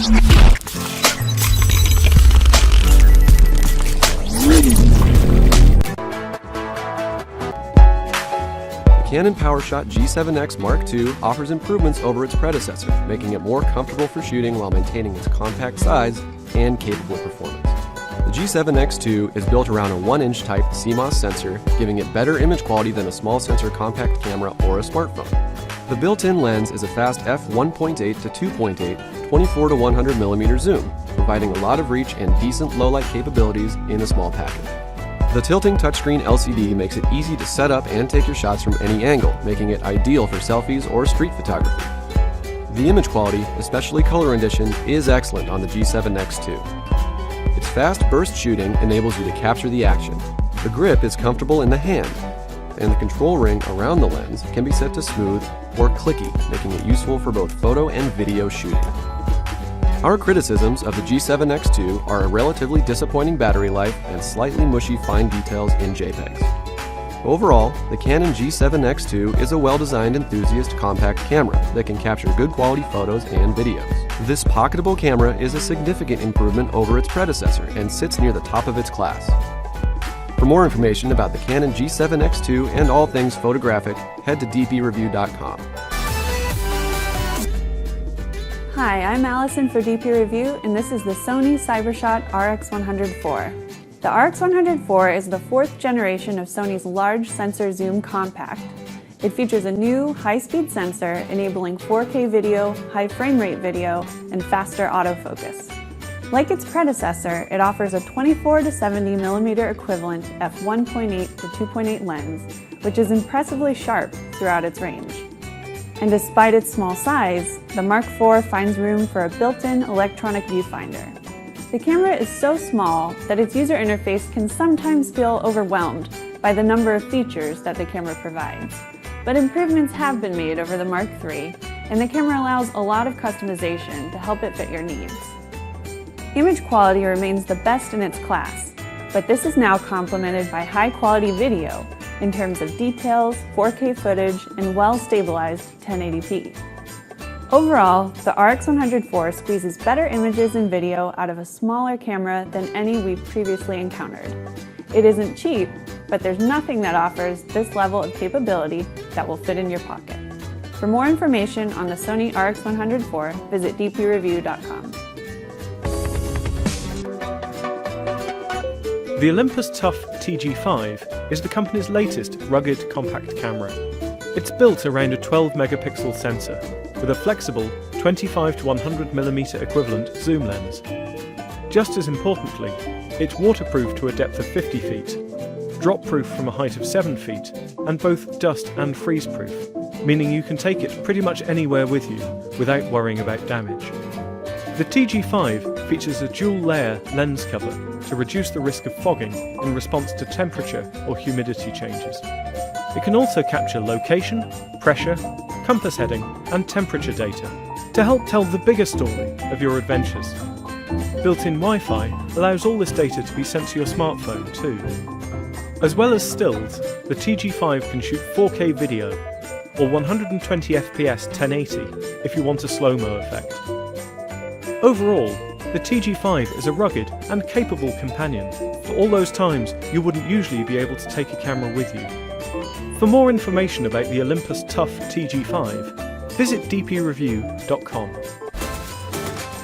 Canon PowerShot G7X Mark II offers improvements over its predecessor, making it more comfortable for shooting while maintaining its compact size and capable performance. The G7X II is built around a 1-inch type CMOS sensor, giving it better image quality than a small sensor compact camera or a smartphone. The built-in lens is a fast f1.8 to 2.8 24 to 100 mm zoom, providing a lot of reach and decent low-light capabilities in a small package. The tilting touchscreen LCD makes it easy to set up and take your shots from any angle, making it ideal for selfies or street photography. The image quality, especially color rendition, is excellent on the G7X II. Its fast burst shooting enables you to capture the action. The grip is comfortable in the hand, and the control ring around the lens can be set to smooth or clicky, making it useful for both photo and video shooting. Our criticisms of the G7X II are a relatively disappointing battery life and slightly mushy fine details in JPEGs. Overall, the Canon G7X II is a well-designed enthusiast compact camera that can capture good quality photos and videos. This pocketable camera is a significant improvement over its predecessor and sits near the top of its class. For more information about the Canon G7X II and all things photographic, head to dpreview.com. Hi, I'm Allison for DP Review, and this is the Sony CyberShot RX100 IV. The RX100 IV is the 4th generation of Sony's large sensor zoom compact. It features a new high-speed sensor enabling 4K video, high frame rate video, and faster autofocus. Like its predecessor, it offers a 24 to 70 mm equivalent f1.8 to 2.8 lens, which is impressively sharp throughout its range. And despite its small size, the Mark IV finds room for a built-in electronic viewfinder. The camera is so small that its user interface can sometimes feel overwhelmed by the number of features that the camera provides. But improvements have been made over the Mark III, and the camera allows a lot of customization to help it fit your needs. Image quality remains the best in its class, but this is now complemented by high-quality video in terms of details, 4K footage, and well-stabilized 1080p. Overall, the RX100 IV squeezes better images and video out of a smaller camera than any we've previously encountered. It isn't cheap, but there's nothing that offers this level of capability that will fit in your pocket. For more information on the Sony RX100 IV, visit dpreview.com. The Olympus TUF TG5 is the company's latest rugged compact camera. It's built around a 12-megapixel sensor with a flexible 25 to 100 mm equivalent zoom lens. Just as importantly, it's waterproof to a depth of 50 feet, drop-proof from a height of 7 feet, and both dust and freeze-proof, meaning you can take it pretty much anywhere with you without worrying about damage. The TG5 features a dual-layer lens cover to reduce the risk of fogging in response to temperature or humidity changes. It can also capture location, pressure, compass heading, and temperature data to help tell the bigger story of your adventures. Built-in Wi-Fi allows all this data to be sent to your smartphone too. As well as stills, the TG5 can shoot 4K video or 120 FPS 1080 if you want a slow-mo effect. Overall, the TG5 is a rugged and capable companion for all those times you wouldn't usually be able to take a camera with you. For more information about the Olympus TUF TG5, visit dpreview.com.